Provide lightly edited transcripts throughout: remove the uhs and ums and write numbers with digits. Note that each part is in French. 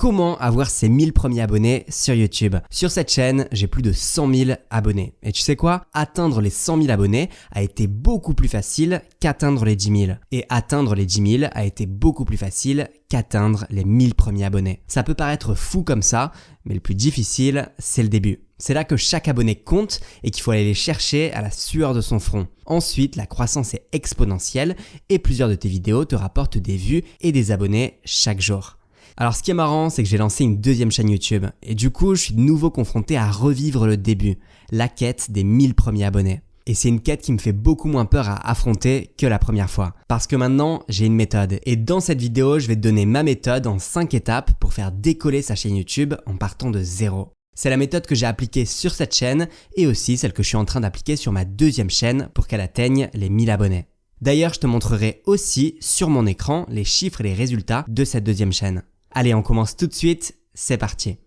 Comment avoir ses 1000 premiers abonnés sur YouTube? Sur cette chaîne, j'ai plus de 100 000 abonnés. Et tu sais quoi? Atteindre les 100 000 abonnés a été beaucoup plus facile qu'atteindre les 10 000. Et atteindre les 10 000 a été beaucoup plus facile qu'atteindre les 1000 premiers abonnés. Ça peut paraître fou comme ça, mais le plus difficile, c'est le début. C'est là que chaque abonné compte et qu'il faut aller les chercher à la sueur de son front. Ensuite, la croissance est exponentielle et plusieurs de tes vidéos te rapportent des vues et des abonnés chaque jour. Alors ce qui est marrant, c'est que j'ai lancé une deuxième chaîne YouTube et du coup, je suis de nouveau confronté à revivre le début, la quête des 1000 premiers abonnés. Et c'est une quête qui me fait beaucoup moins peur à affronter que la première fois. Parce que maintenant, j'ai une méthode. Et dans cette vidéo, je vais te donner ma méthode en 5 étapes pour faire décoller sa chaîne YouTube en partant de zéro. C'est la méthode que j'ai appliquée sur cette chaîne et aussi celle que je suis en train d'appliquer sur ma deuxième chaîne pour qu'elle atteigne les 1000 abonnés. D'ailleurs, je te montrerai aussi sur mon écran les chiffres et les résultats de cette deuxième chaîne. Allez, on commence tout de suite, c'est parti.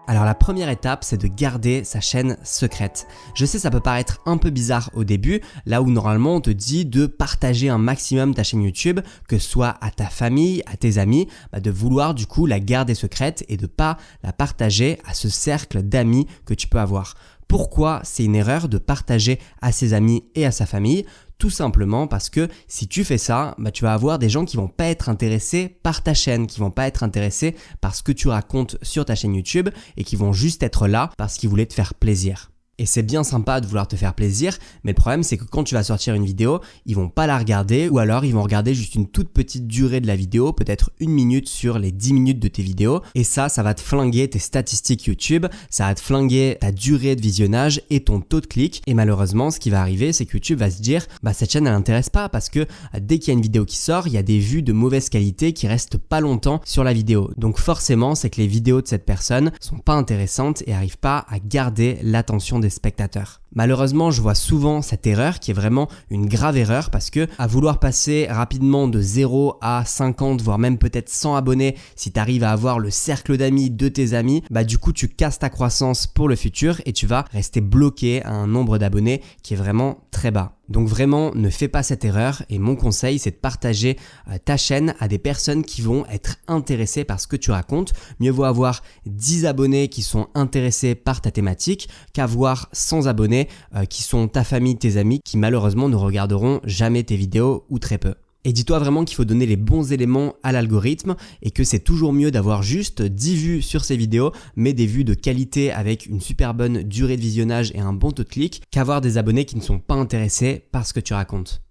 Alors la première étape, c'est de garder sa chaîne secrète. Je sais, ça peut paraître un peu bizarre au début, là où normalement on te dit de partager un maximum ta chaîne YouTube, que ce soit à ta famille, à tes amis, de vouloir du coup la garder secrète et de pas la partager à ce cercle d'amis que tu peux avoir. Pourquoi c'est une erreur de partager à ses amis et à sa famille? Tout simplement parce que si tu fais ça, tu vas avoir des gens qui vont pas être intéressés par ta chaîne, qui vont pas être intéressés par ce que tu racontes sur ta chaîne YouTube et qui vont juste être là parce qu'ils voulaient te faire plaisir. Et c'est bien sympa de vouloir te faire plaisir, mais le problème c'est que quand tu vas sortir une vidéo, ils vont pas la regarder ou alors ils vont regarder juste une toute petite durée de la vidéo, peut-être 1 minute sur les 10 minutes de tes vidéos. Et ça va te flinguer tes statistiques YouTube, ça va te flinguer ta durée de visionnage et ton taux de clic. Et malheureusement, ce qui va arriver, c'est que YouTube va se dire cette chaîne elle n'intéresse pas parce que dès qu'il y a une vidéo qui sort, il y a des vues de mauvaise qualité qui restent pas longtemps sur la vidéo. Donc forcément, c'est que les vidéos de cette personne sont pas intéressantes et arrivent pas à garder l'attention des spectateurs. Malheureusement, je vois souvent cette erreur qui est vraiment une grave erreur parce que à vouloir passer rapidement de 0 à 50 voire même peut-être 100 abonnés, si tu arrives à avoir le cercle d'amis de tes amis, du coup tu casses ta croissance pour le futur et tu vas rester bloqué à un nombre d'abonnés qui est vraiment très bas. Donc vraiment, ne fais pas cette erreur et mon conseil, c'est de partager ta chaîne à des personnes qui vont être intéressées par ce que tu racontes. Mieux vaut avoir 10 abonnés qui sont intéressés par ta thématique qu'avoir 100 abonnés qui sont ta famille, tes amis, qui malheureusement ne regarderont jamais tes vidéos ou très peu. Et dis-toi vraiment qu'il faut donner les bons éléments à l'algorithme et que c'est toujours mieux d'avoir juste 10 vues sur ces vidéos, mais des vues de qualité avec une super bonne durée de visionnage et un bon taux de clic, qu'avoir des abonnés qui ne sont pas intéressés par ce que tu racontes.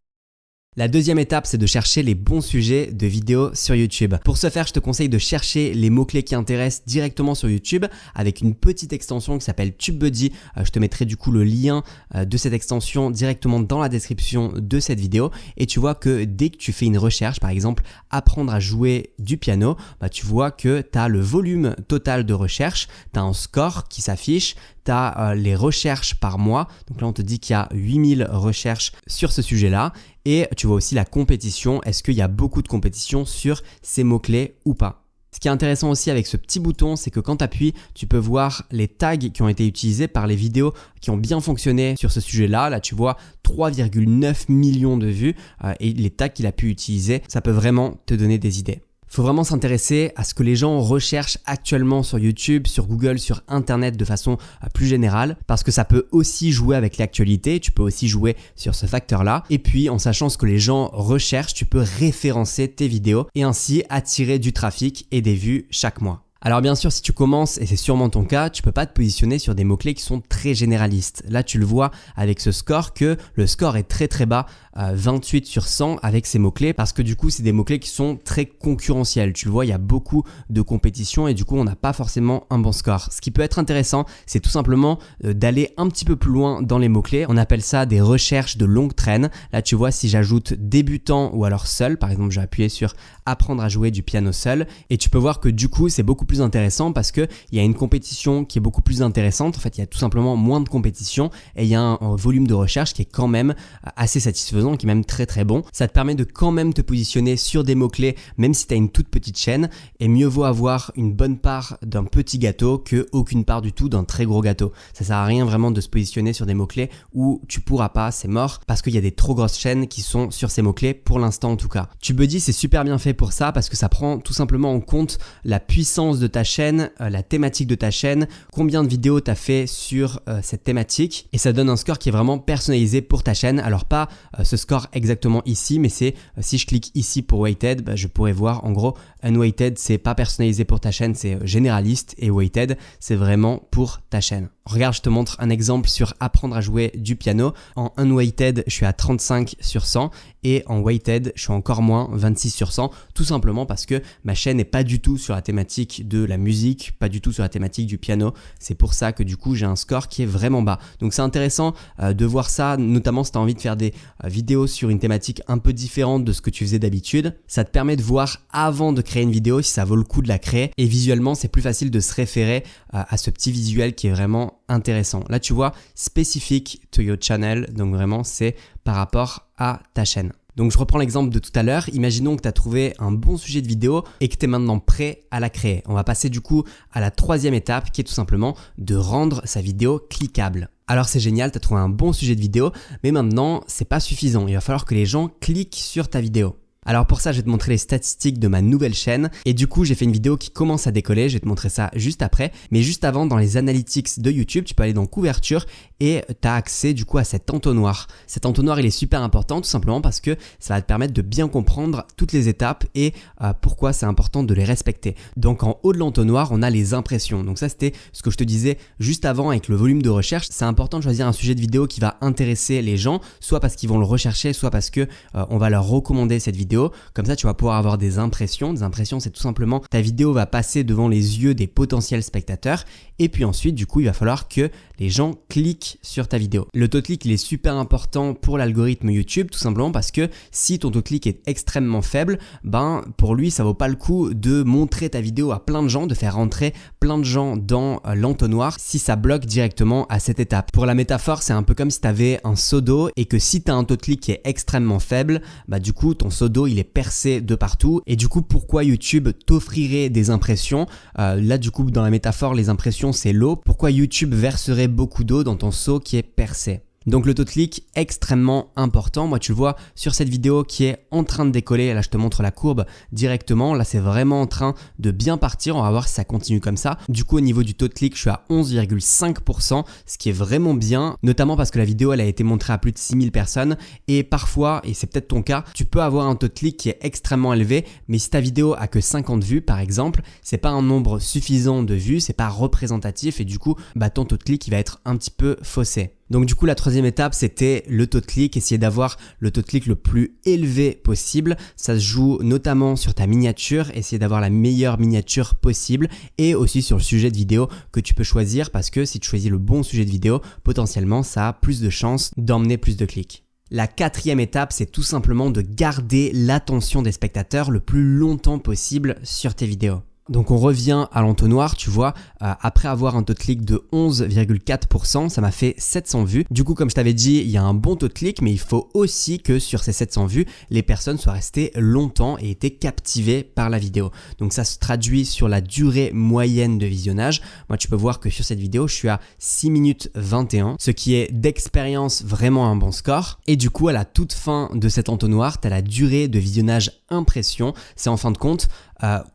La deuxième étape, c'est de chercher les bons sujets de vidéos sur YouTube. Pour ce faire, je te conseille de chercher les mots-clés qui intéressent directement sur YouTube avec une petite extension qui s'appelle TubeBuddy. Je te mettrai du coup le lien de cette extension directement dans la description de cette vidéo. Et tu vois que dès que tu fais une recherche, par exemple, apprendre à jouer du piano, tu vois que tu as le volume total de recherche, tu as un score qui s'affiche, tu as les recherches par mois. Donc là, on te dit qu'il y a 8000 recherches sur ce sujet-là. Et tu vois aussi la compétition, est-ce qu'il y a beaucoup de compétition sur ces mots-clés ou pas? Ce qui est intéressant aussi avec ce petit bouton, c'est que quand tu appuies, tu peux voir les tags qui ont été utilisés par les vidéos qui ont bien fonctionné sur ce sujet-là. Là, tu vois 3,9 millions de vues et les tags qu'il a pu utiliser, ça peut vraiment te donner des idées. Il faut vraiment s'intéresser à ce que les gens recherchent actuellement sur YouTube, sur Google, sur Internet de façon plus générale parce que ça peut aussi jouer avec l'actualité, tu peux aussi jouer sur ce facteur-là. Et puis en sachant ce que les gens recherchent, tu peux référencer tes vidéos et ainsi attirer du trafic et des vues chaque mois. Alors bien sûr, si tu commences, et c'est sûrement ton cas, tu peux pas te positionner sur des mots-clés qui sont très généralistes. Là, tu le vois avec ce score que le score est très très bas, 28 sur 100 avec ces mots-clés parce que du coup, c'est des mots-clés qui sont très concurrentiels. Tu le vois, il y a beaucoup de compétition et du coup, on n'a pas forcément un bon score. Ce qui peut être intéressant, c'est tout simplement d'aller un petit peu plus loin dans les mots-clés. On appelle ça des recherches de longue traîne. Là, tu vois, si j'ajoute débutant ou alors seul, par exemple, j'ai appuyé sur apprendre à jouer du piano seul et tu peux voir que du coup, c'est beaucoup plus intéressant parce qu'il y a une compétition qui est beaucoup plus intéressante. En fait, il y a tout simplement moins de compétition et il y a un volume de recherche qui est quand même assez satisfaisant, qui est même très très bon. Ça te permet de quand même te positionner sur des mots-clés, même si tu as une toute petite chaîne, et mieux vaut avoir une bonne part d'un petit gâteau que aucune part du tout d'un très gros gâteau. Ça sert à rien vraiment de se positionner sur des mots-clés où tu pourras pas, c'est mort, parce qu'il y a des trop grosses chaînes qui sont sur ces mots-clés, pour l'instant en tout cas. TubeBuddy, c'est super bien fait pour ça parce que ça prend tout simplement en compte la puissance de ta chaîne, la thématique de ta chaîne, combien de vidéos tu as fait sur cette thématique, et ça donne un score qui est vraiment personnalisé pour ta chaîne. Alors pas ce score exactement ici, mais c'est si je clique ici pour Weighted, je pourrais voir en gros Unweighted, c'est pas personnalisé pour ta chaîne, c'est généraliste, et Weighted, c'est vraiment pour ta chaîne. Regarde, je te montre un exemple sur apprendre à jouer du piano. En Unweighted, je suis à 35 sur 100 et en Weighted, je suis encore moins, 26 sur 100, tout simplement parce que ma chaîne n'est pas du tout sur la thématique de la musique, pas du tout sur la thématique du piano. C'est pour ça que du coup, j'ai un score qui est vraiment bas. Donc c'est intéressant de voir ça, notamment si tu as envie de faire des vidéos sur une thématique un peu différente de ce que tu faisais d'habitude. Ça te permet de voir avant de créer une vidéo si ça vaut le coup de la créer, et visuellement, c'est plus facile de se référer à ce petit visuel qui est vraiment intéressant. Là, tu vois, specific to your channel, donc vraiment, c'est par rapport à ta chaîne. Donc je reprends l'exemple de tout à l'heure, imaginons que tu as trouvé un bon sujet de vidéo et que tu es maintenant prêt à la créer. On va passer du coup à la troisième étape qui est tout simplement de rendre sa vidéo cliquable. Alors c'est génial, tu as trouvé un bon sujet de vidéo, mais maintenant c'est pas suffisant, il va falloir que les gens cliquent sur ta vidéo. Alors pour ça, je vais te montrer les statistiques de ma nouvelle chaîne, et du coup j'ai fait une vidéo qui commence à décoller, je vais te montrer ça juste après, mais juste avant, dans les analytics de YouTube, tu peux aller dans couverture et tu as accès du coup à cet entonnoir. Cet entonnoir, il est super important tout simplement parce que ça va te permettre de bien comprendre toutes les étapes et pourquoi c'est important de les respecter. Donc en haut de l'entonnoir, on a les impressions. Donc ça, c'était ce que je te disais juste avant avec le volume de recherche. C'est important de choisir un sujet de vidéo qui va intéresser les gens, soit parce qu'ils vont le rechercher, soit parce que on va leur recommander cette vidéo. Comme ça, tu vas pouvoir avoir des impressions. Des impressions, c'est tout simplement ta vidéo va passer devant les yeux des potentiels spectateurs, et puis ensuite, du coup, il va falloir que les gens cliquent sur ta vidéo. Le taux de clic, il est super important pour l'algorithme YouTube, tout simplement parce que si ton taux de clic est extrêmement faible, pour lui, ça vaut pas le coup de montrer ta vidéo à plein de gens, de faire rentrer plein de gens dans l'entonnoir si ça bloque directement à cette étape. Pour la métaphore, c'est un peu comme si tu avais un seau d'eau et que si tu as un taux de clic qui est extrêmement faible, du coup, ton seau d'eau, il est percé de partout. Et du coup, pourquoi YouTube t'offrirait des impressions? Là, du coup, dans la métaphore, les impressions, c'est l'eau. Pourquoi YouTube verserait beaucoup d'eau dans ton seau qui est percé? Donc le taux de clic extrêmement important. Moi, tu le vois sur cette vidéo qui est en train de décoller. Là, je te montre la courbe directement. Là, c'est vraiment en train de bien partir. On va voir si ça continue comme ça. Du coup, au niveau du taux de clic, je suis à 11,5%, ce qui est vraiment bien, notamment parce que la vidéo, elle a été montrée à plus de 6000 personnes. Et parfois, et c'est peut-être ton cas, tu peux avoir un taux de clic qui est extrêmement élevé, mais si ta vidéo a que 50 vues, par exemple, c'est pas un nombre suffisant de vues, c'est pas représentatif, et du coup, ton taux de clic, il va être un petit peu faussé. Donc du coup, la troisième étape, c'était le taux de clic, essayer d'avoir le taux de clic le plus élevé possible. Ça se joue notamment sur ta miniature, essayer d'avoir la meilleure miniature possible, et aussi sur le sujet de vidéo que tu peux choisir, parce que si tu choisis le bon sujet de vidéo, potentiellement, ça a plus de chances d'emmener plus de clics. La quatrième étape, c'est tout simplement de garder l'attention des spectateurs le plus longtemps possible sur tes vidéos. Donc on revient à l'entonnoir, tu vois, après avoir un taux de clic de 11,4%, ça m'a fait 700 vues. Du coup, comme je t'avais dit, il y a un bon taux de clic, mais il faut aussi que sur ces 700 vues, les personnes soient restées longtemps et étaient captivées par la vidéo. Donc ça se traduit sur la durée moyenne de visionnage. Moi, tu peux voir que sur cette vidéo, je suis à 6 minutes 21, ce qui est d'expérience vraiment un bon score. Et du coup, à la toute fin de cet entonnoir, tu as la durée de visionnage impression. C'est en fin de compte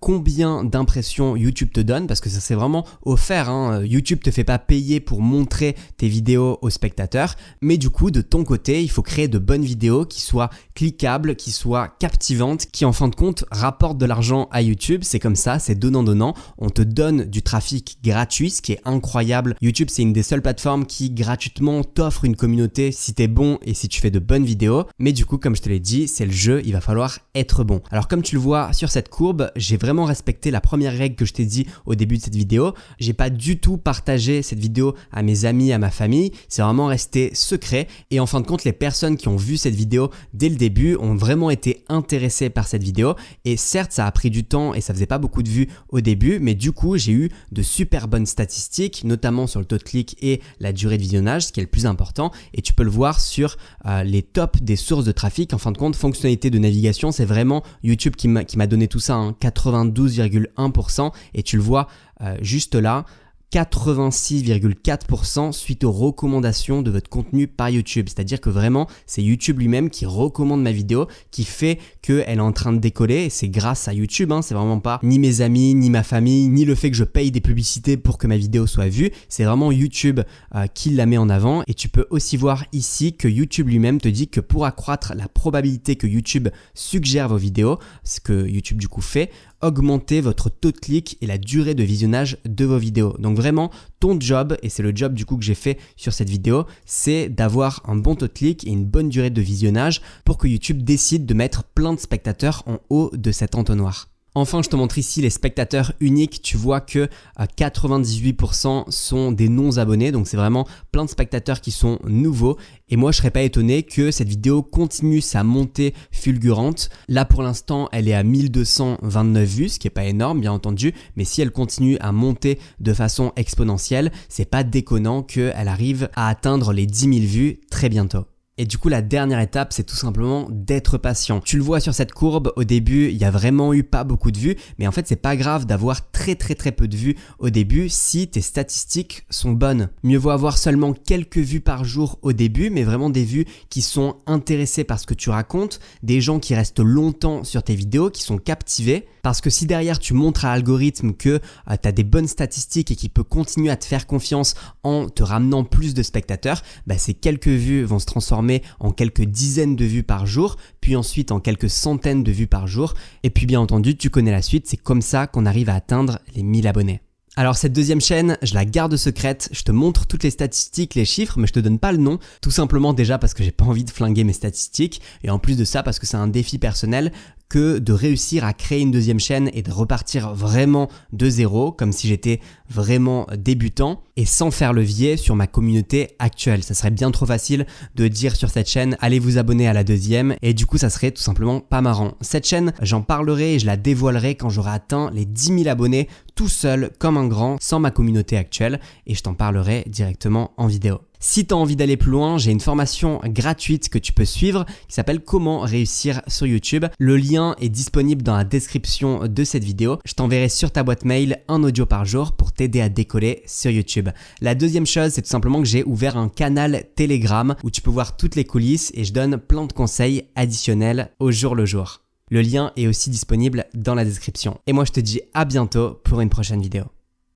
combien d'impressions YouTube te donne, parce que ça c'est vraiment offert, hein. YouTube te fait pas payer pour montrer tes vidéos aux spectateurs, mais du coup de ton côté il faut créer de bonnes vidéos qui soient cliquables, qui soient captivantes, qui en fin de compte rapportent de l'argent à YouTube. C'est comme ça, c'est donnant-donnant. On te donne du trafic gratuit, ce qui est incroyable. YouTube, c'est une des seules plateformes qui gratuitement t'offre une communauté si t'es bon et si tu fais de bonnes vidéos. Mais du coup, comme je te l'ai dit, c'est le jeu, il va falloir être bon. Alors comme tu le vois sur cette courbe, j'ai vraiment respecté la première règle que je t'ai dit au début de cette vidéo. J'ai pas du tout partagé cette vidéo à mes amis, à ma famille. C'est vraiment resté secret. Et en fin de compte, les personnes qui ont vu cette vidéo dès le début ont vraiment été intéressées par cette vidéo. Et certes, ça a pris du temps et ça faisait pas beaucoup de vues au début, mais du coup, j'ai eu de super bonnes statistiques, notamment sur le taux de clic et la durée de visionnage, ce qui est le plus important. Et tu peux le voir sur les tops des sources de trafic. En fin de compte, fonctionnalité de navigation, c'est vraiment YouTube qui m'a donné tout ça, hein, 92,1%. Et tu le vois juste là. 86,4% suite aux recommandations de votre contenu par YouTube. C'est-à-dire que vraiment, c'est YouTube lui-même qui recommande ma vidéo, qui fait qu'elle est en train de décoller. Et c'est grâce à YouTube, hein, c'est vraiment pas ni mes amis, ni ma famille, ni le fait que je paye des publicités pour que ma vidéo soit vue. C'est vraiment YouTube qui la met en avant. Et tu peux aussi voir ici que YouTube lui-même te dit que pour accroître la probabilité que YouTube suggère vos vidéos, ce que YouTube du coup fait, augmenter votre taux de clic et la durée de visionnage de vos vidéos. Donc vraiment, ton job, et c'est le job du coup que j'ai fait sur cette vidéo, c'est d'avoir un bon taux de clic et une bonne durée de visionnage pour que YouTube décide de mettre plein de spectateurs en haut de cet entonnoir. Enfin, je te montre ici les spectateurs uniques. Tu vois que 98% sont des non-abonnés. Donc, c'est vraiment plein de spectateurs qui sont nouveaux. Et moi, je serais pas étonné que cette vidéo continue sa montée fulgurante. Là, pour l'instant, elle est à 1229 vues, ce qui est pas énorme, bien entendu. Mais si elle continue à monter de façon exponentielle, c'est pas déconnant qu'elle arrive à atteindre les 10 000 vues très bientôt. Et du coup, la dernière étape, c'est tout simplement d'être patient. Tu le vois sur cette courbe, au début, il y a vraiment eu pas beaucoup de vues, mais en fait, c'est pas grave d'avoir très peu de vues au début si tes statistiques sont bonnes. Mieux vaut avoir seulement quelques vues par jour au début, mais vraiment des vues qui sont intéressées par ce que tu racontes, des gens qui restent longtemps sur tes vidéos, qui sont captivés. Parce que si derrière tu montres à l'algorithme que tu as des bonnes statistiques et qu'il peut continuer à te faire confiance en te ramenant plus de spectateurs, ces quelques vues vont se transformer en quelques dizaines de vues par jour, puis ensuite en quelques centaines de vues par jour. Et puis bien entendu, tu connais la suite, c'est comme ça qu'on arrive à atteindre les 1000 abonnés. Alors cette deuxième chaîne, je la garde secrète, je te montre toutes les statistiques, les chiffres, mais je te donne pas le nom, tout simplement déjà parce que j'ai pas envie de flinguer mes statistiques, et en plus de ça parce que c'est un défi personnel que de réussir à créer une deuxième chaîne et de repartir vraiment de zéro, comme si j'étais vraiment débutant, et sans faire levier sur ma communauté actuelle. Ça serait bien trop facile de dire sur cette chaîne, allez vous abonner à la deuxième, et du coup ça serait tout simplement pas marrant. Cette chaîne, j'en parlerai et je la dévoilerai quand j'aurai atteint les 10 000 abonnés tout seul comme un grand, sans ma communauté actuelle, et je t'en parlerai directement en vidéo. Si tu as envie d'aller plus loin, j'ai une formation gratuite que tu peux suivre qui s'appelle Comment réussir sur YouTube. Le lien est disponible dans la description de cette vidéo. Je t'enverrai sur ta boîte mail un audio par jour pour t'aider à décoller sur YouTube. La deuxième chose, c'est tout simplement que j'ai ouvert un canal Telegram où tu peux voir toutes les coulisses et je donne plein de conseils additionnels au jour le jour. Le lien est aussi disponible dans la description. Et moi, je te dis à bientôt pour une prochaine vidéo.